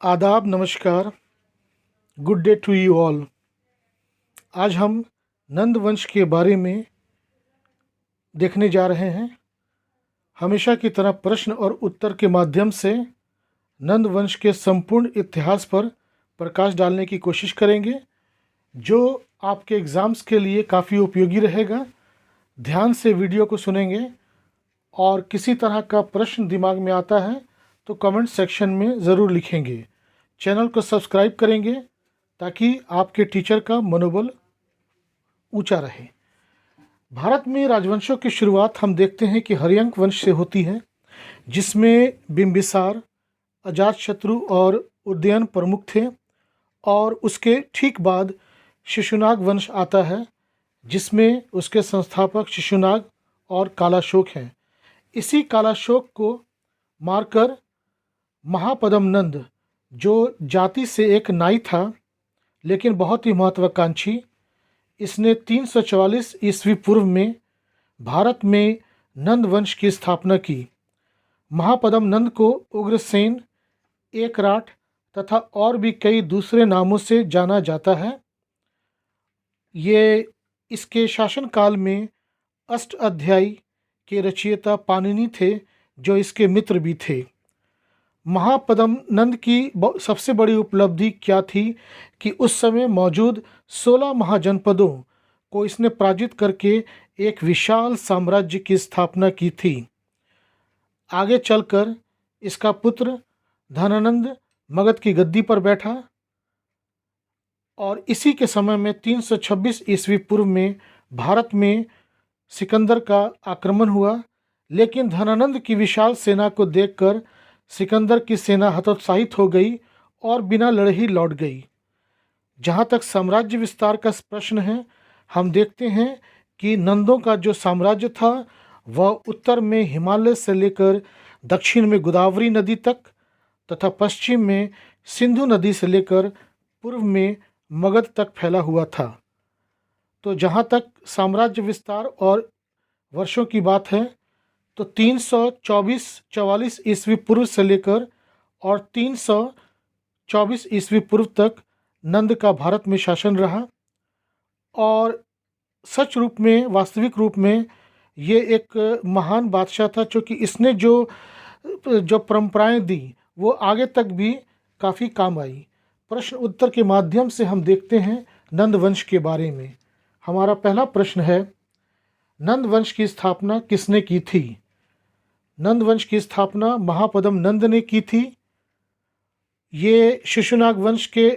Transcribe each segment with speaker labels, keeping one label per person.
Speaker 1: आदाब, नमस्कार, good day to you all. आज हम नंद वंश के बारे में देखने जा रहे हैं। हमेशा की तरह प्रश्न और उत्तर के माध्यम से नंद वंश के संपूर्ण इतिहास पर प्रकाश डालने की कोशिश करेंगे, जो आपके एग्ज़ाम्स के लिए काफ़ी उपयोगी रहेगा। ध्यान से वीडियो को सुनेंगे और किसी तरह का प्रश्न दिमाग में आता है तो कमेंट सेक्शन में ज़रूर लिखेंगे। चैनल को सब्सक्राइब करेंगे ताकि आपके टीचर का मनोबल ऊंचा रहे। भारत में राजवंशों की शुरुआत हम देखते हैं कि हर्यंक वंश से होती है, जिसमें बिंबिसार, अजातशत्रु और उदयन प्रमुख थे। और उसके ठीक बाद शिशुनाग वंश आता है, जिसमें उसके संस्थापक शिशुनाग और कालाशोक हैं। इसी कालाशोक को मारकर महापद्म नंद, जो जाति से एक नाई था लेकिन बहुत ही महत्वाकांक्षी, इसने 344 ईस्वी पूर्व में भारत में नंद वंश की स्थापना की। महापद्म नंद को उग्रसेन, एकराट तथा और भी कई दूसरे नामों से जाना जाता है। ये इसके शासनकाल में अष्टाध्यायी के रचयिता पाणिनि थे, जो इसके मित्र भी थे। महापद्म नंद की सबसे बड़ी उपलब्धि क्या थी कि उस समय मौजूद 16 महाजनपदों को इसने पराजित करके एक विशाल साम्राज्य की स्थापना की थी। आगे चलकर इसका पुत्र धनानंद मगध की गद्दी पर बैठा और इसी के समय में 326 ईस्वी पूर्व में भारत में सिकंदर का आक्रमण हुआ। लेकिन धनानंद की विशाल सेना को देखकर सिकंदर की सेना हतोत्साहित हो गई और बिना लड़े ही लौट गई। जहाँ तक साम्राज्य विस्तार का प्रश्न है, हम देखते हैं कि नंदों का जो साम्राज्य था वह उत्तर में हिमालय से लेकर दक्षिण में गोदावरी नदी तक तथा पश्चिम में सिंधु नदी से लेकर पूर्व में मगध तक फैला हुआ था। तो जहाँ तक साम्राज्य विस्तार और वर्षों की बात है, तो 344 ईस्वी पूर्व से लेकर और 324 ईस्वी पूर्व तक नंद का भारत में शासन रहा। और सच रूप में, वास्तविक रूप में ये एक महान बादशाह था, क्योंकि इसने जो परंपराएं दी वो आगे तक भी काफ़ी काम आई। प्रश्न उत्तर के माध्यम से हम देखते हैं नंद वंश के बारे में। हमारा पहला प्रश्न है, नंद वंश की स्थापना किसने की थी? नंद वंश की स्थापना महापद्म नंद ने की थी। ये शिशुनाग वंश के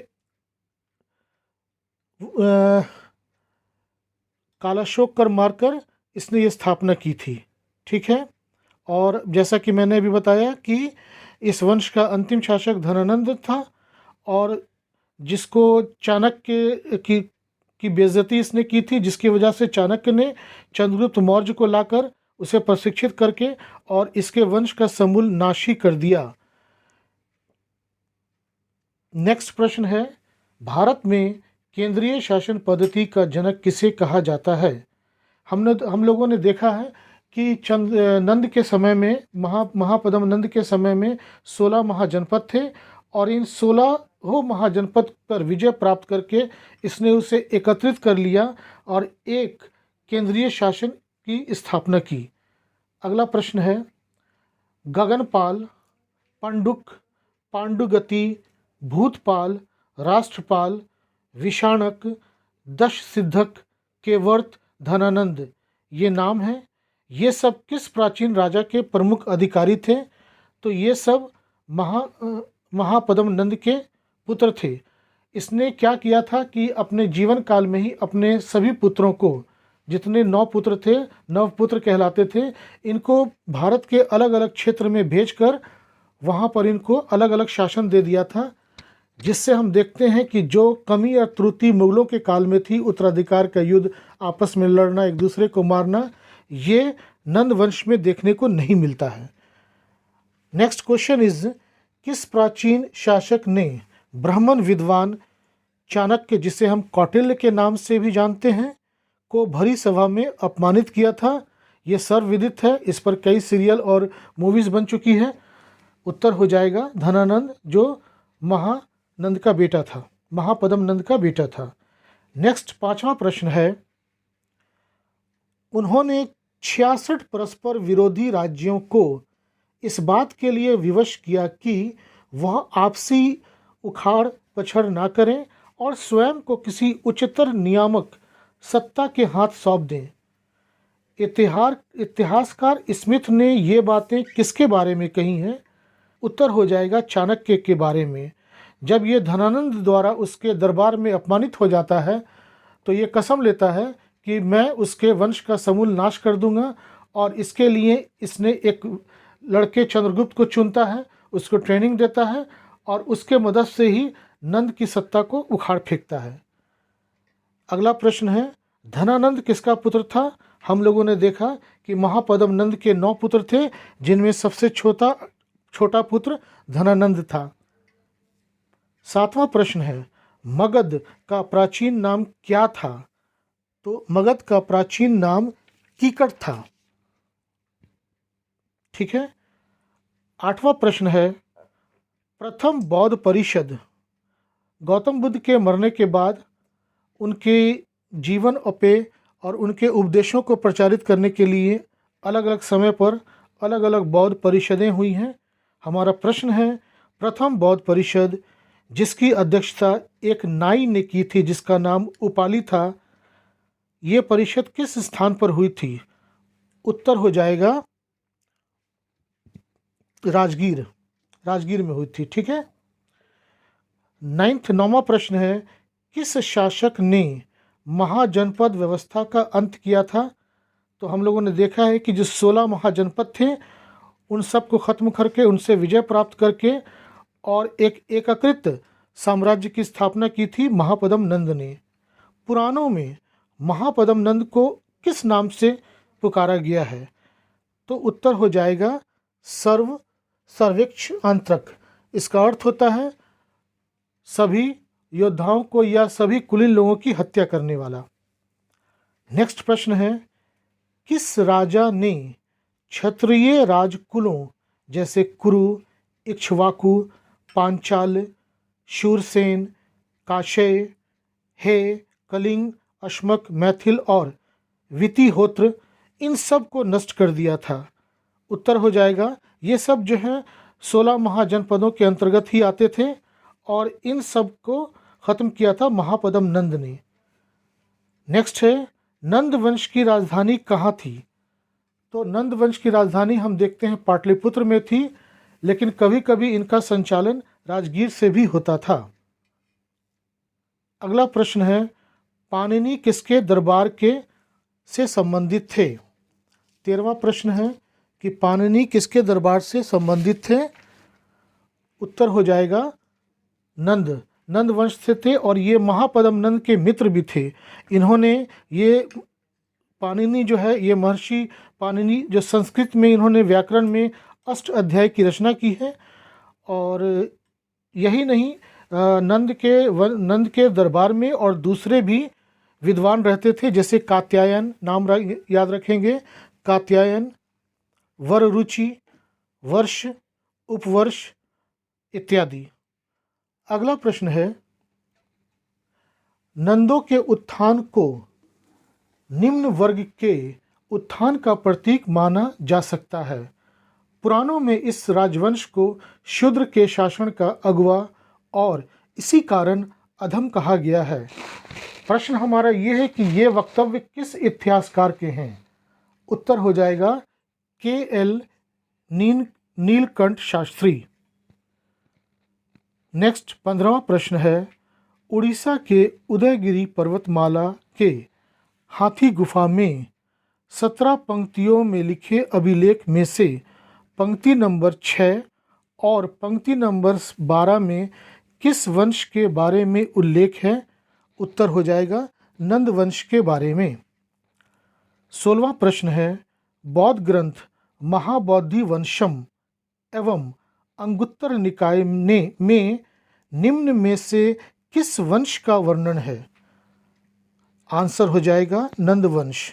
Speaker 1: कालाशोक कर मारकर इसने ये स्थापना की थी। ठीक है। और जैसा कि मैंने अभी बताया कि इस वंश का अंतिम शासक धनानंद था, और जिसको चाणक्य की बेइज्जती इसने की थी, जिसकी वजह से चाणक्य ने चंद्रगुप्त मौर्य को लाकर उसे प्रशिक्षित करके और इसके वंश का समूल नाश ही कर दिया। नेक्स्ट प्रश्न है, भारत में केंद्रीय शासन पद्धति का जनक किसे कहा जाता है? हम लोगों ने देखा है कि नंद के समय में, महापद्म नंद के समय में 16 महाजनपद थे, और इन 16 महाजनपद पर विजय प्राप्त करके इसने उसे एकत्रित कर लिया और एक केंद्रीय शासन की स्थापना की। अगला प्रश्न है, गगनपाल, पंडुक, पांडुगति, भूतपाल, राष्ट्रपाल, विषाणक, दशसिद्धक, केवर्त, धनानंद, ये नाम हैं। ये सब किस प्राचीन राजा के प्रमुख अधिकारी थे? तो ये सब महापद्म नंद के पुत्र थे। इसने क्या किया था कि अपने जीवन काल में ही अपने सभी पुत्रों को, जितने 9 पुत्र थे, 9 पुत्र कहलाते थे, इनको भारत के अलग अलग क्षेत्र में भेजकर वहाँ पर इनको अलग अलग शासन दे दिया था। जिससे हम देखते हैं कि जो कमी या त्रुटि मुगलों के काल में थी, उत्तराधिकार का युद्ध, आपस में लड़ना, एक दूसरे को मारना, ये नंद वंश में देखने को नहीं मिलता है। नेक्स्ट क्वेश्चन इज, किस प्राचीन शासक ने ब्राह्मण विद्वान चाणक्य, जिसे हम कौटिल्य के नाम से भी जानते हैं, को भरी सभा में अपमानित किया था? ये सर्वविदित है, इस पर कई सीरियल और मूवीज़ बन चुकी है। उत्तर हो जाएगा धनानंद, जो महानंद का बेटा था, महापद्म नंद का बेटा था। नेक्स्ट 5वां प्रश्न है, उन्होंने 66 परस्पर विरोधी राज्यों को इस बात के लिए विवश किया कि वह आपसी उखाड़ पछड़ ना करें और स्वयं को किसी उच्चतर नियामक सत्ता के हाथ सौंप दें। इतिहासकार स्मिथ ने ये बातें किसके बारे में कही हैं? उत्तर हो जाएगा चाणक्य के बारे में। जब ये धनानंद द्वारा उसके दरबार में अपमानित हो जाता है तो ये कसम लेता है कि मैं उसके वंश का समूल नाश कर दूंगा, और इसके लिए इसने एक लड़के चंद्रगुप्त को चुनता है, उसको ट्रेनिंग देता है और उसके मदद से ही नंद की सत्ता को उखाड़ फेंकता है। अगला प्रश्न है, धनानंद किसका पुत्र था? हम लोगों ने देखा कि महापद्म नंद के 9 पुत्र थे, जिनमें सबसे छोटा पुत्र धनानंद था। 7वां प्रश्न है, मगध का प्राचीन नाम क्या था? तो मगध का प्राचीन नाम कीकट था। ठीक है। 8वां प्रश्न है, प्रथम बौद्ध परिषद गौतम बुद्ध के मरने के बाद उनके जीवन पे और उनके उपदेशों को प्रचारित करने के लिए अलग अलग समय पर अलग अलग बौद्ध परिषदें हुई हैं। हमारा प्रश्न है, प्रथम बौद्ध परिषद जिसकी अध्यक्षता एक नाई ने की थी, जिसका नाम उपाली था, ये परिषद किस स्थान पर हुई थी? उत्तर हो जाएगा राजगीर में हुई थी। ठीक है। 9वां प्रश्न है, किस शासक ने महाजनपद व्यवस्था का अंत किया था? तो हम लोगों ने देखा है कि जो 16 महाजनपद थे उन सब को खत्म करके, उनसे विजय प्राप्त करके और एक एकीकृत साम्राज्य की स्थापना की थी महापद्म नंद ने। पुराणों में महापद्म नंद को किस नाम से पुकारा गया है? तो उत्तर हो जाएगा सर्वेक्ष आंत्रक। इसका अर्थ होता है सभी योद्धाओं को या सभी कुलीन लोगों की हत्या करने वाला। नेक्स्ट प्रश्न है, किस राजा ने क्षत्रिय राजकुलों जैसे कुरु, इक्ष्वाकु, पांचाल, शूरसेन, काशय, हे, कलिंग, अश्मक, मैथिल और वितिहोत्र, इन सब को नष्ट कर दिया था? उत्तर हो जाएगा, ये सब जो है 16 महाजनपदों के अंतर्गत ही आते थे और इन सब को ख़त्म किया था महापद्म नंद ने। नेक्स्ट है, नंद वंश की राजधानी कहाँ थी? तो नंद वंश की राजधानी हम देखते हैं पाटलिपुत्र में थी, लेकिन कभी कभी इनका संचालन राजगीर से भी होता था। अगला प्रश्न है, पाणिनि किसके दरबार से संबंधित थे? 13वां प्रश्न है कि पाणिनि किसके दरबार से संबंधित थे? उत्तर हो जाएगा नंद वंश से थे और ये महापद्म नंद के मित्र भी थे। इन्होंने ये पाणिनि जो है, ये महर्षि पाणिनि जो संस्कृत में इन्होंने व्याकरण में 8 अध्याय की रचना की है। और यही नहीं, नंद के दरबार में और दूसरे भी विद्वान रहते थे, जैसे कात्यायन, नाम याद रखेंगे, कात्यायन, वररुचि, वर्ष, उपवर्ष इत्यादि। अगला प्रश्न है, नंदों के उत्थान को निम्न वर्ग के उत्थान का प्रतीक माना जा सकता है। पुराणों में इस राजवंश को शूद्र के शासन का अगुवा और इसी कारण अधम कहा गया है। प्रश्न हमारा ये है कि ये वक्तव्य किस इतिहासकार के हैं? उत्तर हो जाएगा KL नीलकंठ शास्त्री। नेक्स्ट 15वां प्रश्न है, उड़ीसा के उदयगिरी पर्वतमाला के हाथी गुफा में 17 पंक्तियों में लिखे अभिलेख में से पंक्ति नंबर 6 और पंक्ति नंबर 12 में किस वंश के बारे में उल्लेख है? उत्तर हो जाएगा नंद वंश के बारे में। 16वां प्रश्न है, बौद्ध ग्रंथ महाबोधि वंशम एवं अंगुत्तर निकाय में निम्न में से किस वंश का वर्णन है? आंसर हो जाएगा नंद वंश।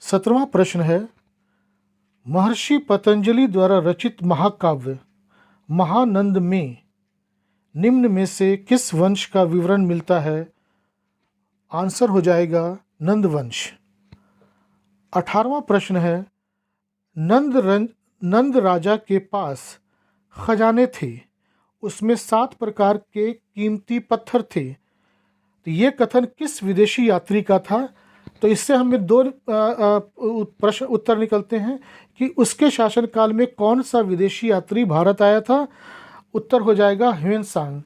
Speaker 1: 17वां प्रश्न है, महर्षि पतंजलि द्वारा रचित महाकाव्य महानंद में निम्न में से किस वंश का विवरण मिलता है? आंसर हो जाएगा नंद वंश। 18वां प्रश्न है, नंद राजा के पास खजाने थे, उसमें 7 प्रकार के कीमती पत्थर थे। तो ये कथन किस विदेशी यात्री का था? तो इससे हमें 2 प्रश्न उत्तर निकलते हैं कि उसके शासनकाल में कौन सा विदेशी यात्री भारत आया था। उत्तर हो जाएगा ह्वेनसांग।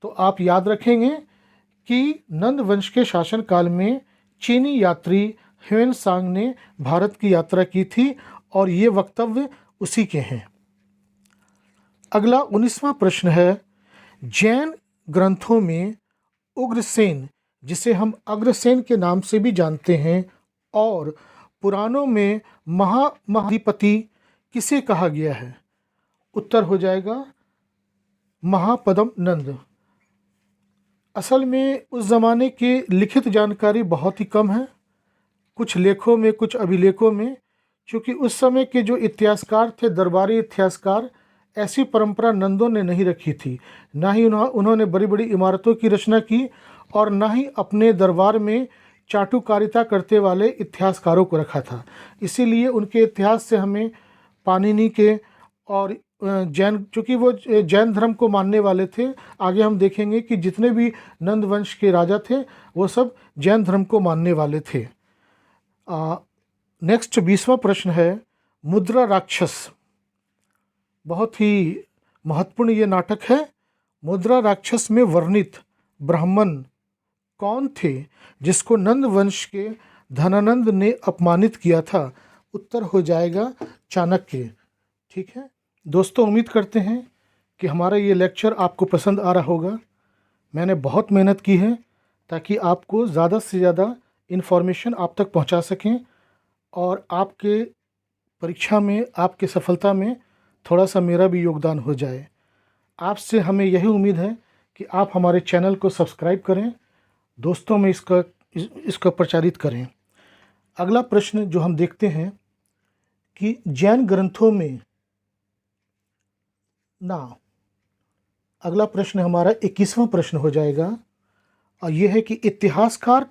Speaker 1: तो आप याद रखेंगे कि नंद वंश के शासनकाल में चीनी यात्री ह्वेनसांग ने भारत की यात्रा की थी और ये वक्तव्य उसी के हैं। अगला 19वां प्रश्न है, जैन ग्रंथों में उग्रसेन, जिसे हम अग्रसेन के नाम से भी जानते हैं, और पुराणों में महाधिपति किसे कहा गया है? उत्तर हो जाएगा महापद्म नंद। असल में उस ज़माने की लिखित जानकारी बहुत ही कम है, कुछ लेखों में, कुछ अभिलेखों में, क्योंकि उस समय के जो इतिहासकार थे, दरबारी इतिहासकार, ऐसी परंपरा नंदों ने नहीं रखी थी। ना ही उन्होंने बड़ी बड़ी इमारतों की रचना की और ना ही अपने दरबार में चाटुकारिता करते वाले इतिहासकारों को रखा था। इसीलिए उनके इतिहास से हमें पाणिनि के और जैन, चूँकि वो जैन धर्म को मानने वाले थे, आगे हम देखेंगे कि जितने भी नंद वंश के राजा थे वो सब जैन धर्म को मानने वाले थे। नेक्स्ट 20वां प्रश्न है, मुद्रा राक्षस। बहुत ही महत्वपूर्ण ये नाटक है। मुद्रा राक्षस में वर्णित ब्राह्मण कौन थे जिसको नंद वंश के धनानंद ने अपमानित किया था? उत्तर हो जाएगा चाणक्य। ठीक है दोस्तों, उम्मीद करते हैं कि हमारा ये लेक्चर आपको पसंद आ रहा होगा। मैंने बहुत मेहनत की है ताकि आपको ज़्यादा से ज़्यादा इन्फॉर्मेशन आप तक पहुंचा सकें और आपके परीक्षा में, आपके सफलता में थोड़ा सा मेरा भी योगदान हो जाए। आपसे हमें यही उम्मीद है कि आप हमारे चैनल को सब्सक्राइब करें, दोस्तों में इसका प्रचारित करें। अगला प्रश्न जो हम देखते हैं कि जैन ग्रंथों में अगला प्रश्न हमारा 21वां प्रश्न हो जाएगा और यह है कि इतिहासकार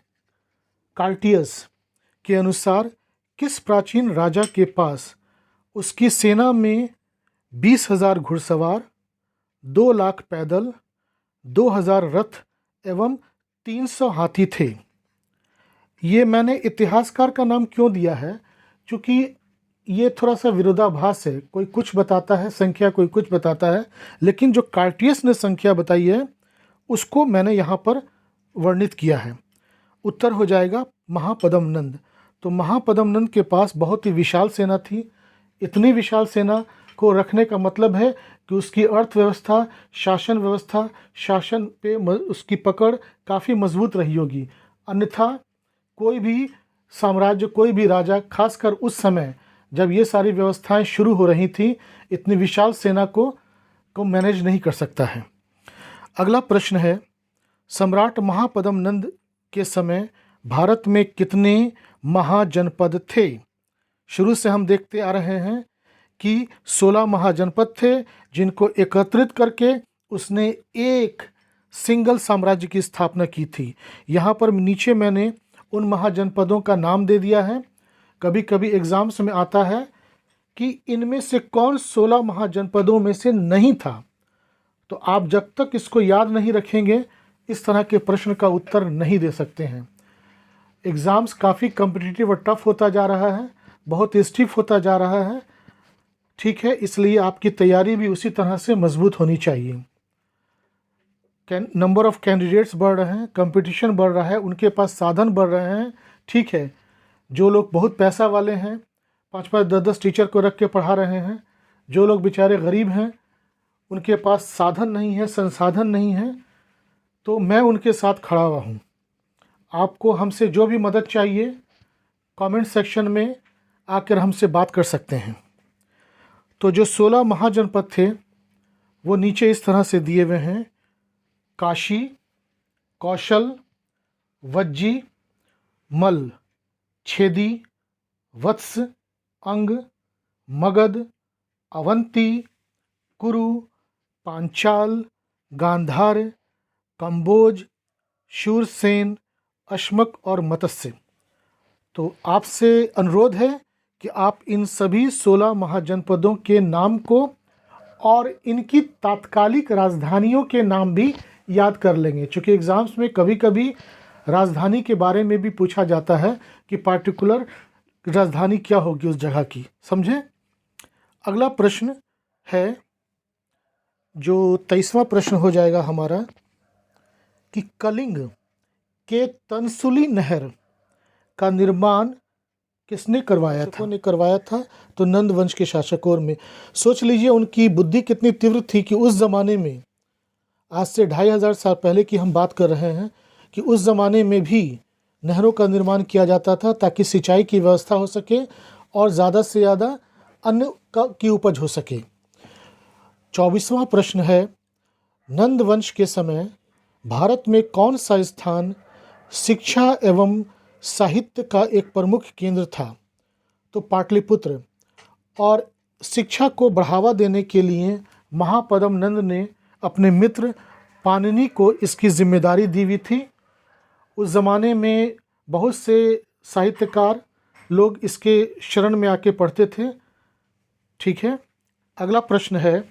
Speaker 1: कार्टियस के अनुसार किस प्राचीन राजा के पास उसकी सेना में 20,000 घुड़सवार, 2 लाख पैदल, 2,000 रथ एवं 300 हाथी थे? ये मैंने इतिहासकार का नाम क्यों दिया है, क्योंकि ये थोड़ा सा विरोधाभास है। कोई कुछ बताता है संख्या, कोई कुछ बताता है, लेकिन जो कार्टियस ने संख्या बताई है उसको मैंने यहाँ पर वर्णित किया है। उत्तर हो जाएगा महापद्म नंद। तो महापद्म नंद के पास बहुत ही विशाल सेना थी। इतनी विशाल सेना को रखने का मतलब है कि उसकी अर्थव्यवस्था, शासन व्यवस्था, शासन पे उसकी पकड़ काफ़ी मजबूत रही होगी। अन्यथा कोई भी साम्राज्य, कोई भी राजा, खासकर उस समय जब ये सारी व्यवस्थाएं शुरू हो रही थी, इतनी विशाल सेना को मैनेज नहीं कर सकता है। अगला प्रश्न है, सम्राट महापद्म नंद के समय भारत में कितने महाजनपद थे? शुरू से हम देखते आ रहे हैं कि 16 महाजनपद थे, जिनको एकत्रित करके उसने एक सिंगल साम्राज्य की स्थापना की थी। यहाँ पर नीचे मैंने उन महाजनपदों का नाम दे दिया है। कभी कभी एग्जाम्स में आता है कि इनमें से कौन 16 महाजनपदों में से नहीं था। तो आप जब तक इसको याद नहीं रखेंगे, इस तरह के प्रश्न का उत्तर नहीं दे सकते हैं। एग्ज़ाम्स काफ़ी कॉम्पिटिटिव और टफ होता जा रहा है, बहुत स्टिफ होता जा रहा है। ठीक है, इसलिए आपकी तैयारी भी उसी तरह से मजबूत होनी चाहिए। नंबर ऑफ़ कैंडिडेट्स बढ़ रहे हैं, कंपटीशन बढ़ रहा है, उनके पास साधन बढ़ रहे हैं। ठीक है, जो लोग बहुत पैसा वाले हैं, 5-5, 10-10 टीचर को रख के पढ़ा रहे हैं, जो लोग बेचारे गरीब हैं, उनके पास साधन नहीं है, संसाधन नहीं है, तो मैं उनके साथ खड़ा हुआ हूँ। आपको हमसे जो भी मदद चाहिए, कमेंट सेक्शन में आकर हमसे बात कर सकते हैं। तो जो 16 महाजनपद थे वो नीचे इस तरह से दिए हुए हैं: काशी, कौशल, वज्जी, मल, छेदी, वत्स, अंग, मगध, अवंती, कुरु, पांचाल, गांधार, कंबोज, शूरसेन, अश्मक और मत्स्य। तो आपसे अनुरोध है कि आप इन सभी 16 महाजनपदों के नाम को और इनकी तात्कालिक राजधानियों के नाम भी याद कर लेंगे, क्योंकि एग्ज़ाम्स में कभी कभी राजधानी के बारे में भी पूछा जाता है कि पार्टिकुलर राजधानी क्या होगी उस जगह की, समझे। अगला प्रश्न है जो 23वां प्रश्न हो जाएगा हमारा कि कलिंग के तनसुली नहर का निर्माण किसने करवाया था? ने करवाया था तो नंद वंश के शासकों में। सोच लीजिए उनकी बुद्धि कितनी तीव्र थी कि उस ज़माने में, आज से 2500 साल पहले की हम बात कर रहे हैं, कि उस ज़माने में भी नहरों का निर्माण किया जाता था ताकि सिंचाई की व्यवस्था हो सके और ज़्यादा से ज़्यादा अन्न की उपज हो सके। 24वां प्रश्न है, नंद वंश के समय भारत में कौन सा स्थान शिक्षा एवं साहित्य का एक प्रमुख केंद्र था? तो पाटलिपुत्र। और शिक्षा को बढ़ावा देने के लिए महापद्म नंद ने अपने मित्र पाणिनि को इसकी जिम्मेदारी दी हुई थी। उस ज़माने में बहुत से साहित्यकार लोग इसके शरण में आके पढ़ते थे। ठीक है, अगला प्रश्न है,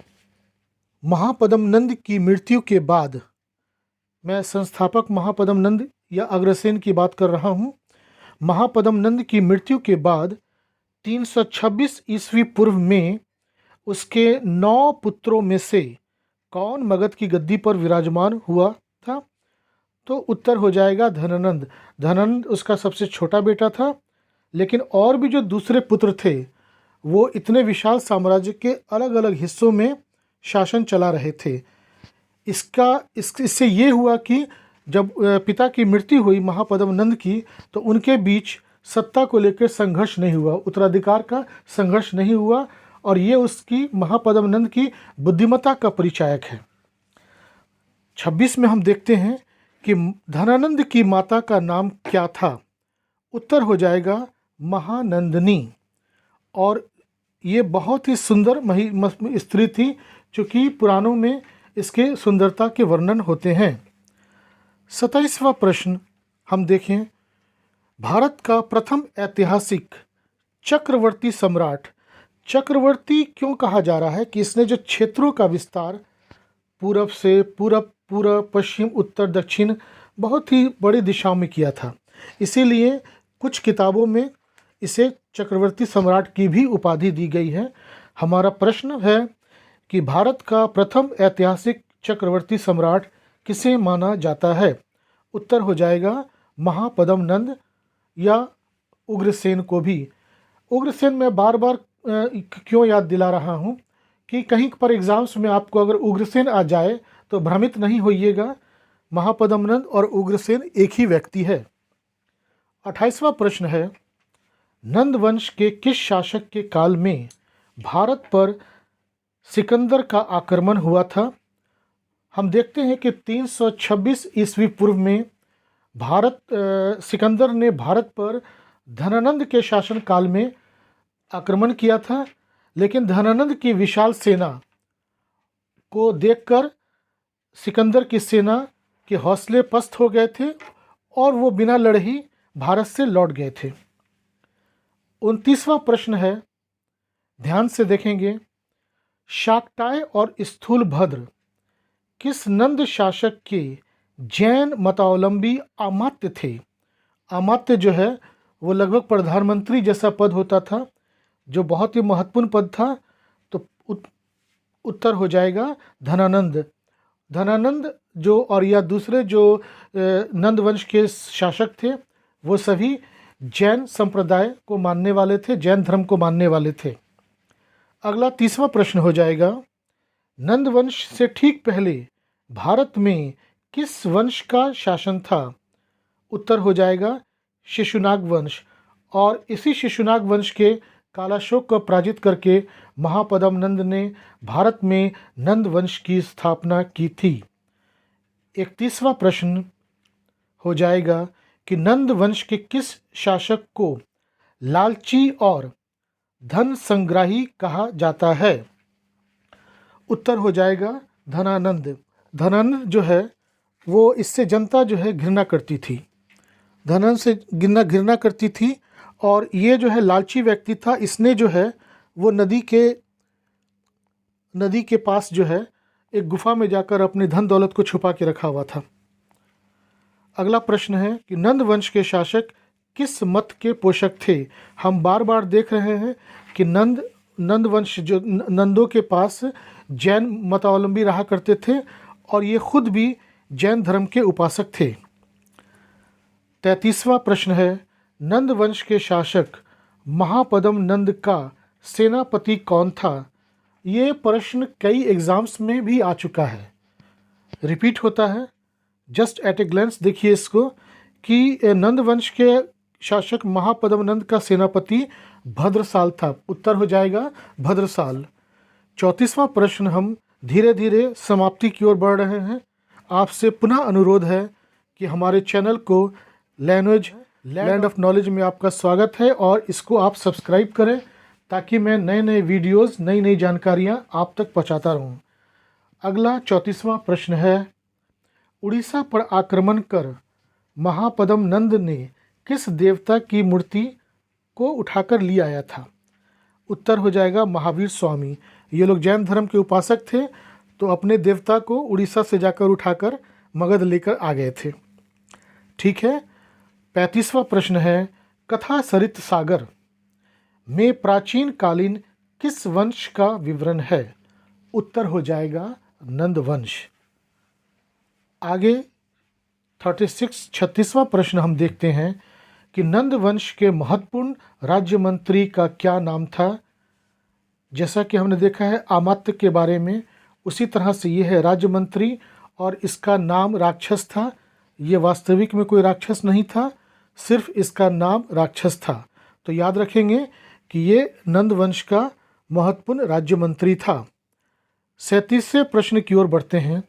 Speaker 1: महापद्म नंद की मृत्यु के बाद, मैं संस्थापक महापद्म नंद या अग्रसेन की बात कर रहा हूँ, महापद्म नंद की मृत्यु के बाद 326 ईस्वी पूर्व में उसके 9 पुत्रों में से कौन मगध की गद्दी पर विराजमान हुआ था? तो उत्तर हो जाएगा धनानंद। धनानंद उसका सबसे छोटा बेटा था, लेकिन और भी जो दूसरे पुत्र थे वो इतने विशाल साम्राज्य के अलग अलग हिस्सों में शासन चला रहे थे। इससे ये हुआ कि जब पिता की मृत्यु हुई महापद्म नंद की, तो उनके बीच सत्ता को लेकर संघर्ष नहीं हुआ, उत्तराधिकार का संघर्ष नहीं हुआ, और ये उसकी महापद्म नंद की बुद्धिमत्ता का परिचायक है। 26 में हम देखते हैं कि धनानंद की माता का नाम क्या था? उत्तर हो जाएगा महानंदिनी। और ये बहुत ही सुंदर स्त्री थी, चूँकि पुराणों में इसके सुंदरता के वर्णन होते हैं। 27वां प्रश्न हम देखें, भारत का प्रथम ऐतिहासिक चक्रवर्ती सम्राट, चक्रवर्ती क्यों कहा जा रहा है? कि इसने जो क्षेत्रों का विस्तार पूरब से पूर्व पश्चिम उत्तर दक्षिण बहुत ही बड़ी दिशाओं में किया था, इसीलिए कुछ किताबों में इसे चक्रवर्ती सम्राट की भी उपाधि दी गई है। हमारा प्रश्न है कि भारत का प्रथम ऐतिहासिक चक्रवर्ती सम्राट किसे माना जाता है? उत्तर हो जाएगा महापद्म नंद या उग्रसेन को भी। उग्रसेन मैं बार बार क्यों याद दिला रहा हूँ कि कहीं पर एग्जाम्स में आपको अगर उग्रसेन आ जाए तो भ्रमित नहीं होइएगा, महापद्म नंद और उग्रसेन एक ही व्यक्ति है। 28वां प्रश्न है, नंद वंश के किस शासक के काल में भारत पर सिकंदर का आक्रमण हुआ था? हम देखते हैं कि 326 ईस्वी पूर्व में सिकंदर ने भारत पर धनानंद के शासन काल में आक्रमण किया था, लेकिन धनानंद की विशाल सेना को देखकर सिकंदर की सेना के हौसले पस्त हो गए थे और वो बिना लड़े ही भारत से लौट गए थे। 29वां प्रश्न है, ध्यान से देखेंगे, शाक्टाय और स्थूलभद्र किस नंद शासक के जैन मतावलंबी अमात्य थे? अमात्य जो है वो लगभग प्रधानमंत्री जैसा पद होता था, जो बहुत ही महत्वपूर्ण पद था। तो उत्तर हो जाएगा धनानंद। धनानंद जो और या दूसरे जो नंद वंश के शासक थे वो सभी जैन संप्रदाय को मानने वाले थे, जैन धर्म को मानने वाले थे। अगला 30वां प्रश्न हो जाएगा, नंद वंश से ठीक पहले भारत में किस वंश का शासन था? उत्तर हो जाएगा शिशुनाग वंश। और इसी शिशुनाग वंश के कालाशोक को पराजित करके महापद्म नंद ने भारत में नंद वंश की स्थापना की थी। 31वां प्रश्न हो जाएगा कि नंद वंश के किस शासक को लालची और धन संग्राही कहा जाता है? उत्तर हो जाएगा धनानंद। धनानंद जो है वो, इससे जनता जो है घृणा करती थी, धनानंद से घृणा करती थी। और ये जो है लालची व्यक्ति था, इसने जो है वो नदी के पास जो है एक गुफा में जाकर अपने धन दौलत को छुपा के रखा हुआ था। अगला प्रश्न है कि नंद वंश के शासक किस मत के पोषक थे। हम बार बार देख रहे हैं कि नंद वंश जो नंदों के पास जैन मतावलंबी रहा करते थे और ये खुद भी जैन धर्म के उपासक थे। 33वां प्रश्न है, नंद वंश के शासक महापदम नंद का सेनापति कौन था। ये प्रश्न कई एग्जाम्स में भी आ चुका है, रिपीट होता है। जस्ट एट ए ग्लेंस देखिए इसको कि नंद वंश के शासक महापदम नंद का सेनापति भद्रसाल था। उत्तर हो जाएगा भद्रसाल। 34वां प्रश्न हम धीरे धीरे समाप्ति की ओर बढ़ रहे हैं। आपसे पुनः अनुरोध है कि हमारे चैनल को लैंड ऑफ नॉलेज में आपका स्वागत है और इसको आप सब्सक्राइब करें ताकि मैं नए नए वीडियोस, नई नई जानकारियां आप तक पहुंचाता रहूं। अगला 34वां प्रश्न है, उड़ीसा पर आक्रमण कर महापदम नंद ने किस देवता की मूर्ति को उठाकर ले आया था। उत्तर हो जाएगा महावीर स्वामी। ये लोग जैन धर्म के उपासक थे, तो अपने देवता को उड़ीसा से जाकर उठाकर मगध लेकर आ गए थे। ठीक है। 35वां प्रश्न है, कथा सरित सागर में प्राचीन कालीन किस वंश का विवरण है। उत्तर हो जाएगा नंद वंश। आगे 36वां प्रश्न हम देखते हैं कि नंद वंश के महत्वपूर्ण राज्य मंत्री का क्या नाम था। जैसा कि हमने देखा है अमात्य के बारे में, उसी तरह से ये है राज्य मंत्री और इसका नाम राक्षस था। ये वास्तविक में कोई राक्षस नहीं था, सिर्फ इसका नाम राक्षस था। तो याद रखेंगे कि ये नंद वंश का महत्वपूर्ण राज्य मंत्री था। 37वें प्रश्न की ओर बढ़ते हैं।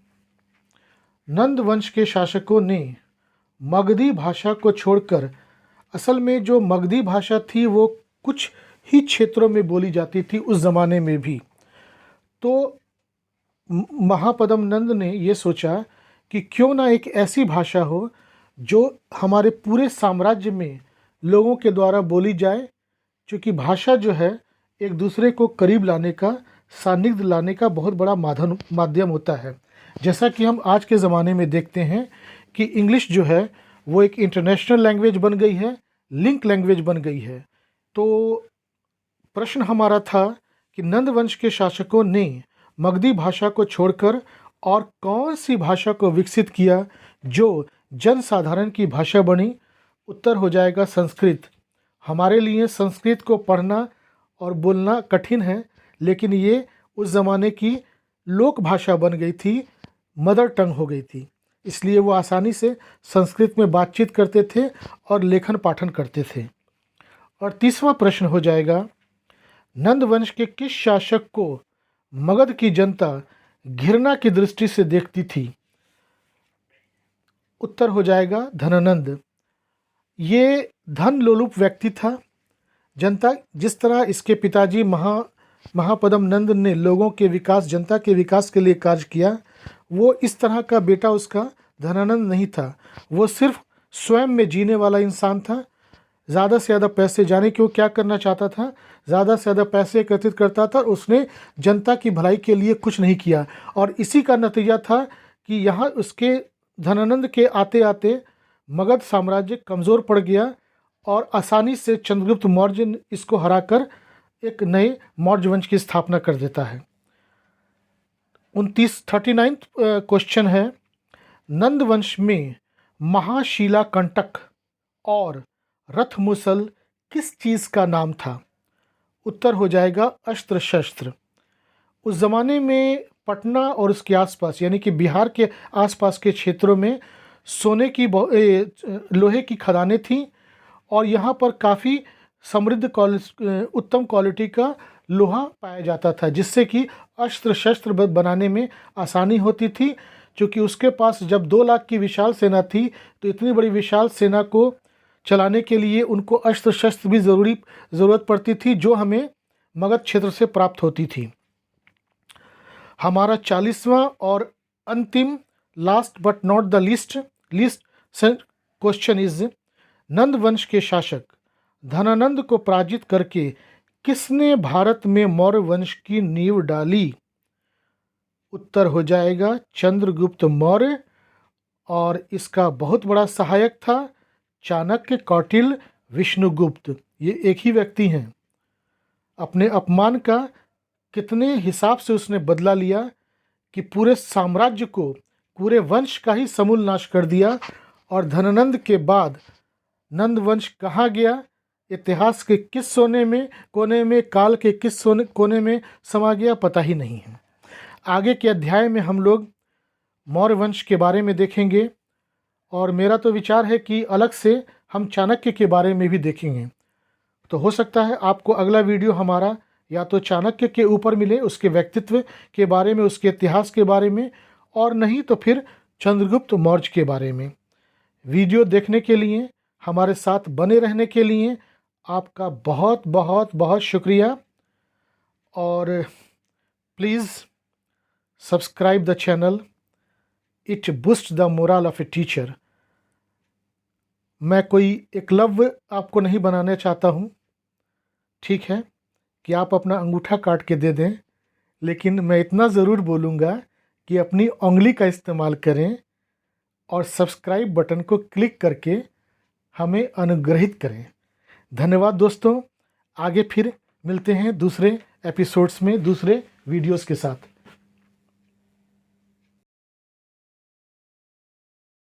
Speaker 1: नंद वंश के शासकों ने मगधी भाषा को छोड़कर, असल में जो मगधी भाषा थी वो कुछ ही क्षेत्रों में बोली जाती थी उस ज़माने में भी, तो महापदम नंद ने ये सोचा कि क्यों ना एक ऐसी भाषा हो जो हमारे पूरे साम्राज्य में लोगों के द्वारा बोली जाए, क्योंकि भाषा जो है एक दूसरे को करीब लाने का, सानिध्य लाने का बहुत बड़ा माध्यम होता है। जैसा कि हम आज के ज़माने में देखते हैं कि इंग्लिश जो है वो एक इंटरनेशनल लैंग्वेज बन गई है, लिंक लैंग्वेज बन गई है। तो प्रश्न हमारा था कि नंद वंश के शासकों ने मगधी भाषा को छोड़कर और कौन सी भाषा को विकसित किया जो जनसाधारण की भाषा बनी। उत्तर हो जाएगा संस्कृत। हमारे लिए संस्कृत को पढ़ना और बोलना कठिन है, लेकिन ये उस ज़माने की लोक भाषा बन गई थी, मदर टंग हो गई थी, इसलिए वो आसानी से संस्कृत में बातचीत करते थे और लेखन पाठन करते थे। और 30वां प्रश्न हो जाएगा, नंद वंश के किस शासक को मगध की जनता घृणा की दृष्टि से देखती थी। उत्तर हो जाएगा धनानंद। ये धन लोलुप व्यक्ति था। जनता, जिस तरह इसके पिताजी महापदम नंद ने लोगों के विकास, जनता के विकास के लिए कार्य किया, वो इस तरह का बेटा उसका धनानंद नहीं था। वो सिर्फ स्वयं में जीने वाला इंसान था। ज़्यादा से ज़्यादा पैसे, जाने क्यों क्या करना चाहता था, ज़्यादा से ज़्यादा पैसे एकत्रित करता था। उसने जनता की भलाई के लिए कुछ नहीं किया और इसी का नतीजा था कि यहाँ उसके धनानंद के आते आते मगध साम्राज्य कमज़ोर पड़ गया और आसानी से चंद्रगुप्त मौर्य इसको हराकर एक नए मौर्य वंश की स्थापना कर देता है। 39वां क्वेश्चन है, नंद वंश में महाशिला कंटक और रथ मुसल किस चीज़ का नाम था। उत्तर हो जाएगा अस्त्र शस्त्र। उस ज़माने में पटना और उसके आसपास, यानी कि बिहार के आसपास के क्षेत्रों में सोने की लोहे की खदानें थीं और यहाँ पर काफ़ी समृद्ध उत्तम क्वालिटी का लोहा पाया जाता था, जिससे कि अस्त्र शस्त्र बनाने में आसानी होती थी। क्योंकि उसके पास जब 2 लाख की विशाल सेना थी, तो इतनी बड़ी विशाल सेना को चलाने के लिए उनको अस्त्र शस्त्र भी ज़रूरत पड़ती थी, जो हमें मगध क्षेत्र से प्राप्त होती थी। हमारा 40वां और अंतिम, last but not the least question is, Nanda वंश के शासक धनानंद को पराजित करके किसने भारत में मौर्य वंश की नींव डाली? उत्तर हो जाएगा चंद्रगुप्त मौर्य, और इसका बहुत बड़ा सहायक था चाणक्य, कौटिल्य, विष्णुगुप्त। ये एक ही व्यक्ति हैं। अपने अपमान का कितने हिसाब से उसने बदला लिया कि पूरे साम्राज्य को, पूरे वंश का ही समूल नाश कर दिया। और धनानंद के बाद नंद वंश कहाँ गया, इतिहास के किस कोने में, काल के किस कोने में समा गया, पता ही नहीं है। आगे के अध्याय में हम लोग मौर्य वंश के बारे में देखेंगे, और मेरा तो विचार है कि अलग से हम चाणक्य के बारे में भी देखेंगे। तो हो सकता है आपको अगला वीडियो हमारा या तो चाणक्य के ऊपर मिले, उसके व्यक्तित्व के बारे में, उसके इतिहास के बारे में, और नहीं तो फिर चंद्रगुप्त मौर्य के बारे में। वीडियो देखने के लिए, हमारे साथ बने रहने के लिए आपका बहुत बहुत बहुत शुक्रिया। और please subscribe the channel, it boost the moral of a teacher. मैं कोई एकलव्य आपको नहीं बनाना चाहता हूँ, ठीक है कि आप अपना अंगूठा काट के दे दें, लेकिन मैं इतना ज़रूर बोलूँगा कि अपनी उंगली का इस्तेमाल करें और सब्सक्राइब बटन को क्लिक करके हमें अनुग्रहित करें। धन्यवाद दोस्तों। आगे फिर मिलते हैं दूसरे एपिसोड्स में, दूसरे वीडियोस के साथ।